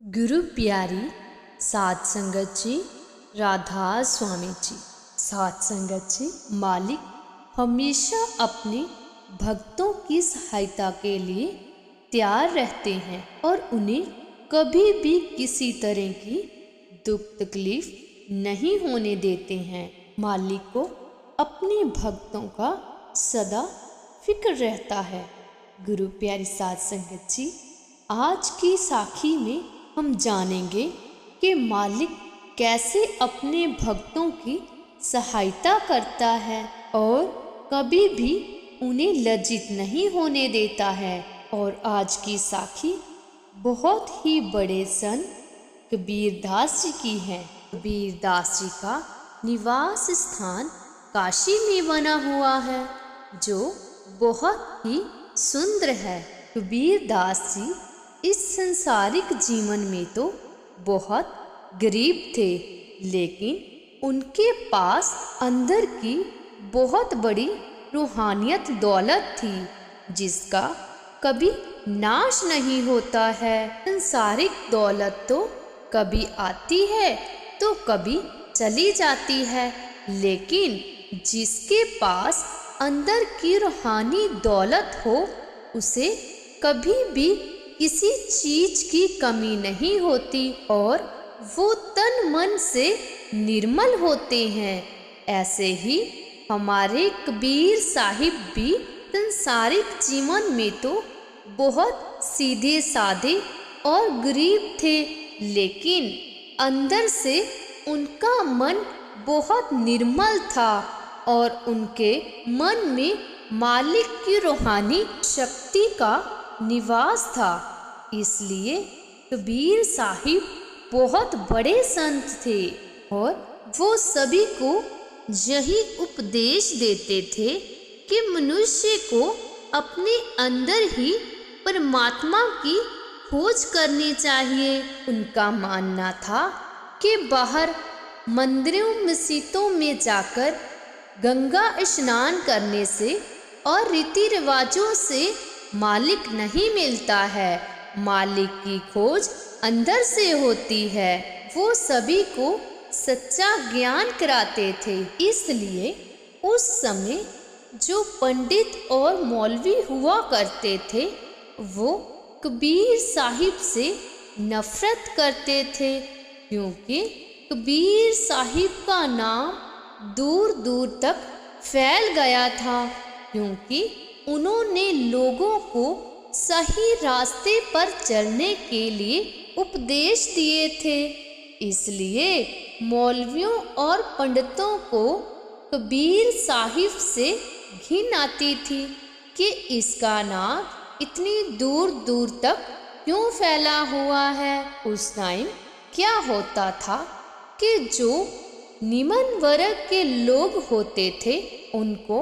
गुरु प्यारी साध संगत जी, राधा स्वामी जी। साध संगत जी, मालिक हमेशा अपने भक्तों की सहायता के लिए तैयार रहते हैं और उन्हें कभी भी किसी तरह की दुख तकलीफ नहीं होने देते हैं। मालिक को अपने भक्तों का सदा फिक्र रहता है। गुरु प्यारी साध संगत जी, आज की साखी में हम जानेंगे कि मालिक कैसे अपने भक्तों की सहायता करता है और कभी भी उन्हें लज्जित नहीं होने देता है। और आज की साखी बहुत ही बड़े संत कबीर दास जी की है। कबीर दास जी का निवास स्थान काशी में बना हुआ है, जो बहुत ही सुंदर है। कबीर दास जी इस संसारिक जीवन में तो बहुत गरीब थे, लेकिन उनके पास अंदर की बहुत बड़ी रूहानियत दौलत थी, जिसका कभी नाश नहीं होता है। संसारिक दौलत तो कभी आती है तो कभी चली जाती है, लेकिन जिसके पास अंदर की रूहानी दौलत हो, उसे कभी भी किसी चीज की कमी नहीं होती और वो तन मन से निर्मल होते हैं। ऐसे ही हमारे कबीर साहिब भी संसारिक जीवन में तो बहुत सीधे साधे और गरीब थे, लेकिन अंदर से उनका मन बहुत निर्मल था और उनके मन में मालिक की रूहानी शक्ति का निवास था। इसलिए कबीर साहिब बहुत बड़े संत थे और वो सभी को यही उपदेश देते थे कि मनुष्य को अपने अंदर ही परमात्मा की खोज करनी चाहिए। उनका मानना था कि बाहर मंदिरों मस्जिदों में जाकर गंगा स्नान करने से और रीति रिवाजों से मालिक नहीं मिलता है। मालिक की खोज अंदर से होती है। वो सभी को सच्चा ज्ञान कराते थे। इसलिए उस समय जो पंडित और मौलवी हुआ करते थे, वो कबीर साहिब से नफरत करते थे, क्योंकि कबीर साहिब का नाम दूर दूर तक फैल गया था, क्योंकि उन्होंने लोगों को सही रास्ते पर चलने के लिए उपदेश दिए थे। इसलिए मौलवियों और पंडितों को कबीर साहिब से घिन आती थी कि इसका नाम इतनी दूर दूर तक क्यों फैला हुआ है। उस टाइम क्या होता था कि जो निम्न वर्ग के लोग होते थे, उनको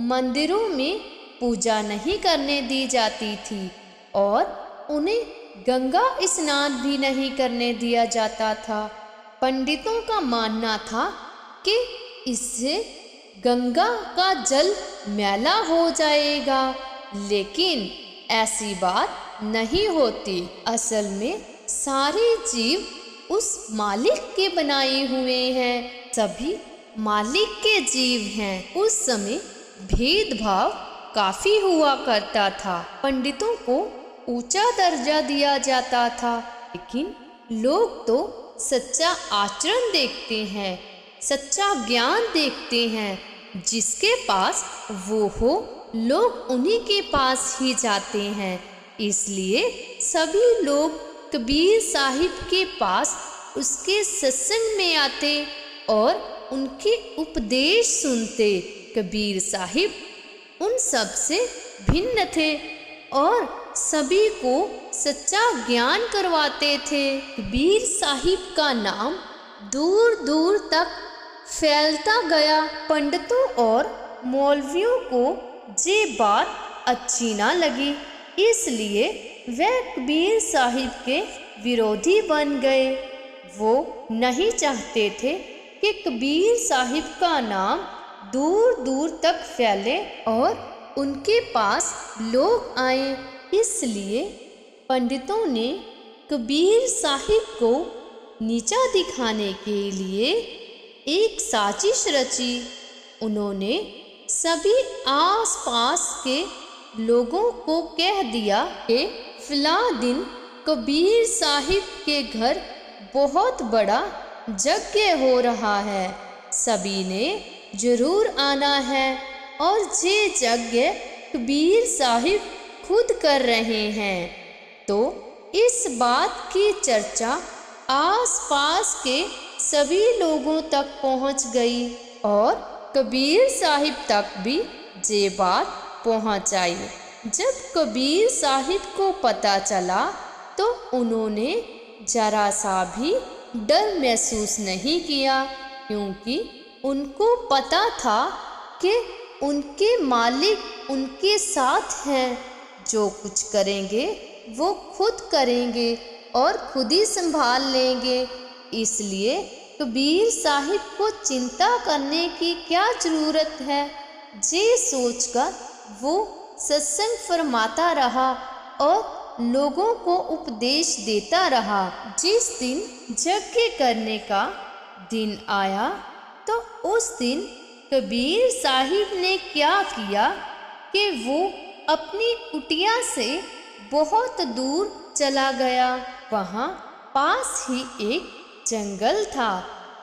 मंदिरों में पूजा नहीं करने दी जाती थी और उन्हें गंगा स्नान भी नहीं करने दिया जाता था। पंडितों का मानना था कि इससे गंगा का जल मैला हो जाएगा, लेकिन ऐसी बात नहीं होती। असल में सारे जीव उस मालिक के बनाए हुए हैं, सभी मालिक के जीव हैं। उस समय भेदभाव काफी हुआ करता था। पंडितों को ऊंचा दर्जा दिया जाता था, लेकिन लोग तो सच्चा आचरण देखते हैं, सच्चा ज्ञान देखते हैं। जिसके पास वो हो, लोग उन्हीं के पास ही जाते हैं। इसलिए सभी लोग कबीर साहिब के पास उसके सत्संग में आते और उनके उपदेश सुनते। कबीर साहिब उन सब से भिन्न थे और सभी को सच्चा ज्ञान करवाते थे। कबीर साहिब का नाम दूर दूर तक फैलता गया। पंडितों और मौलवियों को ये बात अच्छी ना लगी, इसलिए वह कबीर साहिब के विरोधी बन गए। वो नहीं चाहते थे कि कबीर साहिब का नाम दूर दूर तक फैले और उनके पास लोग आए। इसलिए पंडितों ने कबीर साहिब को नीचा दिखाने के लिए एक साजिश रची। उन्होंने सभी आसपास के लोगों को कह दिया कि फिला दिन कबीर साहिब के घर बहुत बड़ा यज्ञ हो रहा है, सभी ने जरूर आना है। और ये यज्ञ कबीर साहिब खुद कर रहे हैं। तो इस बात की चर्चा आसपास के सभी लोगों तक पहुंच गई और कबीर साहिब तक भी ये बात पहुंच आई। जब कबीर साहिब को पता चला तो उन्होंने जरा सा भी डर महसूस नहीं किया, क्योंकि उनको पता था कि उनके मालिक उनके साथ हैं। जो कुछ करेंगे वो खुद करेंगे और खुद ही संभाल लेंगे। इसलिए कबीर साहिब को चिंता करने की क्या ज़रूरत है। ये सोचकर वो सत्संग फरमाता रहा और लोगों को उपदेश देता रहा। जिस दिन यज्ञ करने का दिन आया तो उस दिन कबीर साहिब ने क्या किया कि वो अपनी कुटिया से बहुत दूर चला गया। वहाँ पास ही एक जंगल था।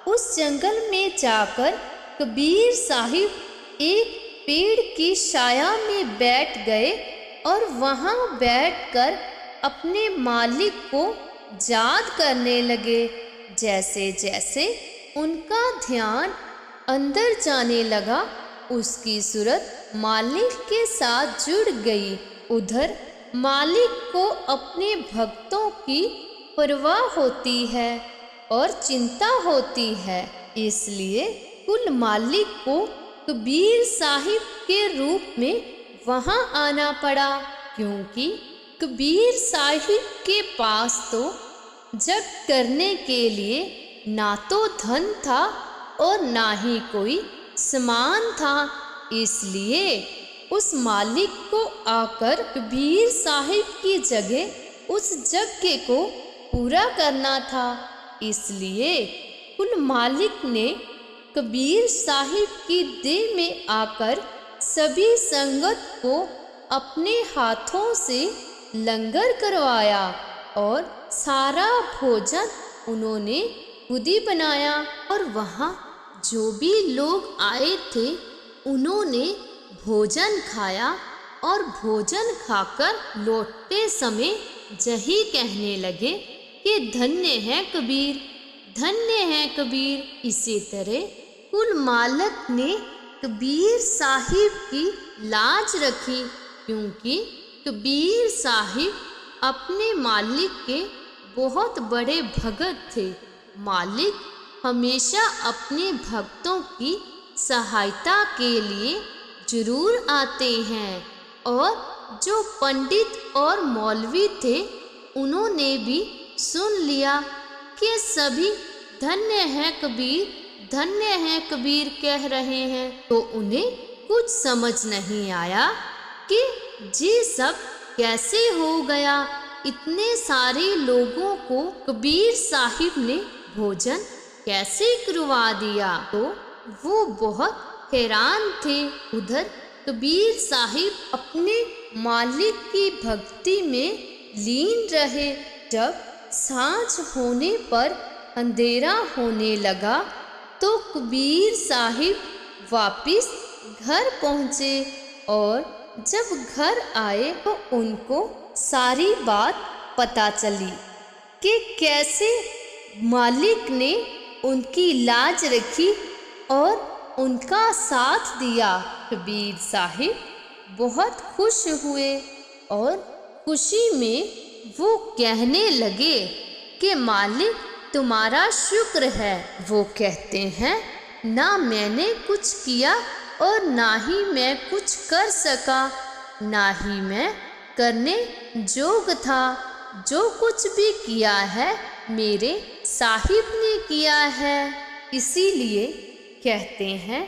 उस जंगल में जाकर कबीर साहिब एक पेड़ की छाया में बैठ गए और वहाँ बैठकर अपने मालिक को याद करने लगे। जैसे जैसे उनका ध्यान अंदर जाने लगा, उसकी सूरत मालिक के साथ जुड़ गई। उधर मालिक को अपने भक्तों की परवाह होती है और चिंता होती है, इसलिए कुल मालिक को कबीर साहिब के रूप में वहाँ आना पड़ा। क्योंकि कबीर साहिब के पास तो जग करने के लिए ना तो धन था और ना ही कोई सामान था, इसलिए उस मालिक को आकर कबीर साहिब की जगह उस यज्ञ को पूरा करना था। इसलिए कुल मालिक ने कबीर साहिब की देह में आकर सभी संगत को अपने हाथों से लंगर करवाया और सारा भोजन उन्होंने खुद ही बनाया। और वहाँ जो भी लोग आए थे उन्होंने भोजन खाया और भोजन खाकर लौटते समय यही कहने लगे कि धन्य है कबीर, धन्य है कबीर। इसी तरह कुल मालिक ने कबीर साहिब की लाज रखी, क्योंकि कबीर साहिब अपने मालिक के बहुत बड़े भगत थे। मालिक हमेशा अपने भक्तों की सहायता के लिए जरूर आते हैं। और जो पंडित और मौलवी थे उन्होंने भी सुन लिया कि सभी धन्य है कबीर, धन्य है कबीर कह रहे हैं, तो उन्हें कुछ समझ नहीं आया कि ये सब कैसे हो गया। इतने सारे लोगों को कबीर साहिब ने भोजन कैसे करवा दिया, तो वो बहुत हैरान थे। उधर कबीर साहिब अपने मालिक की भक्ति में लीन रहे। जब सांझ होने पर अंधेरा होने लगा तो कबीर साहिब वापिस घर पहुँचे और जब घर आए तो उनको सारी बात पता चली कि कैसे मालिक ने उनकी लाज रखी और उनका साथ दिया। कबीर साहिब बहुत खुश हुए और खुशी में वो कहने लगे कि मालिक तुम्हारा शुक्र है। वो कहते हैं ना मैंने कुछ किया और ना ही मैं कुछ कर सका, ना ही मैं करने जोग था। जो कुछ भी किया है मेरे साहिब ने किया है। इसीलिए कहते हैं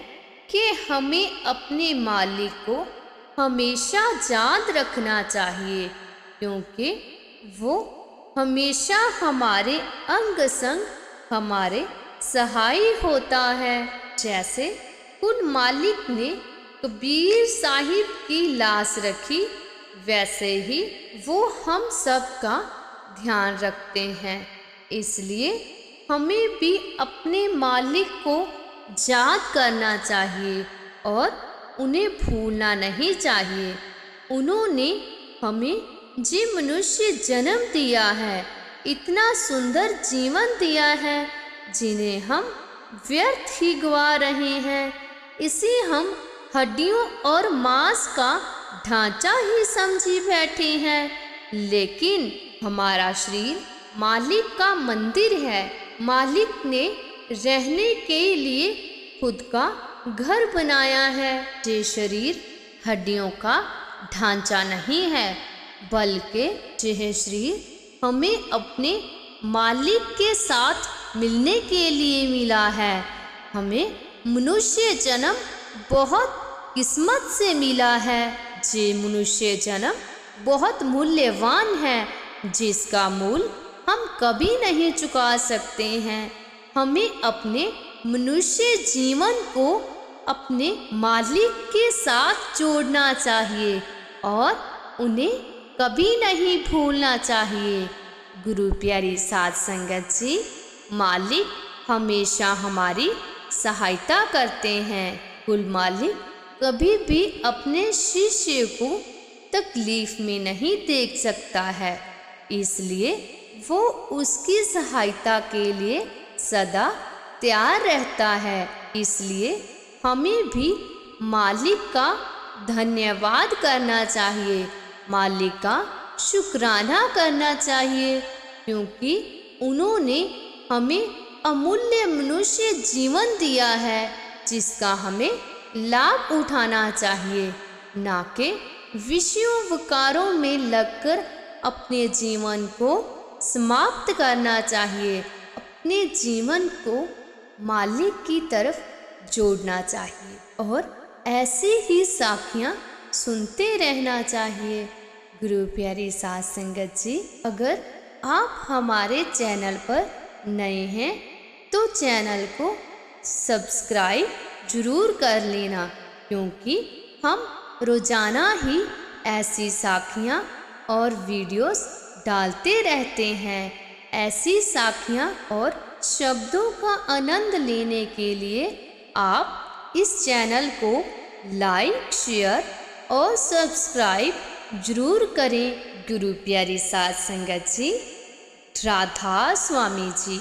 कि हमें अपने मालिक को हमेशा याद रखना चाहिए, क्योंकि वो हमेशा हमारे अंग संग हमारे सहाय होता है। जैसे कुल मालिक ने कबीर साहिब की लाश रखी, वैसे ही वो हम सब का ध्यान रखते हैं। इसलिए हमें भी अपने मालिक को याद करना चाहिए और उन्हें भूलना नहीं चाहिए। उन्होंने हमें जी मनुष्य जन्म दिया है, इतना सुंदर जीवन दिया है, जिन्हें हम व्यर्थ ही गवा रहे हैं। इसे हम हड्डियों और मांस का ढांचा ही समझी बैठे हैं, लेकिन हमारा शरीर मालिक का मंदिर है। मालिक ने रहने के लिए खुद का घर बनाया है। ये शरीर हड्डियों का ढांचा नहीं है, बल्कि यह शरीर हमें अपने मालिक के साथ मिलने के लिए मिला है। हमें मनुष्य जन्म बहुत किस्मत से मिला है। ये मनुष्य जन्म बहुत मूल्यवान है, जिसका मूल हम कभी नहीं चुका सकते हैं। हमें अपने मनुष्य जीवन को अपने मालिक के साथ जोड़ना चाहिए और उन्हें कभी नहीं भूलना चाहिए। गुरु प्यारी साध संगत जी, मालिक हमेशा हमारी सहायता करते हैं। कुल मालिक कभी भी अपने शिष्य को तकलीफ में नहीं देख सकता है, इसलिए वो उसकी सहायता के लिए सदा तैयार रहता है। इसलिए हमें भी मालिक का धन्यवाद करना चाहिए, मालिक का शुक्राना करना चाहिए, क्योंकि उन्होंने हमें अमूल्य मनुष्य जीवन दिया है, जिसका हमें लाभ उठाना चाहिए, ना कि विषयों विकारों में लगकर अपने जीवन को समाप्त करना चाहिए। अपने जीवन को मालिक की तरफ जोड़ना चाहिए और ऐसी ही साखियाँ सुनते रहना चाहिए। गुरु प्यारी साध संगत जी, अगर आप हमारे चैनल पर नए हैं तो चैनल को सब्सक्राइब जरूर कर लेना, क्योंकि हम रोजाना ही ऐसी साखियाँ और वीडियोस डालते रहते हैं। ऐसी साखियाँ और शब्दों का आनंद लेने के लिए आप इस चैनल को लाइक, शेयर और सब्सक्राइब जरूर करें। गुरु प्यारी साध संगत जी, राधा स्वामी जी।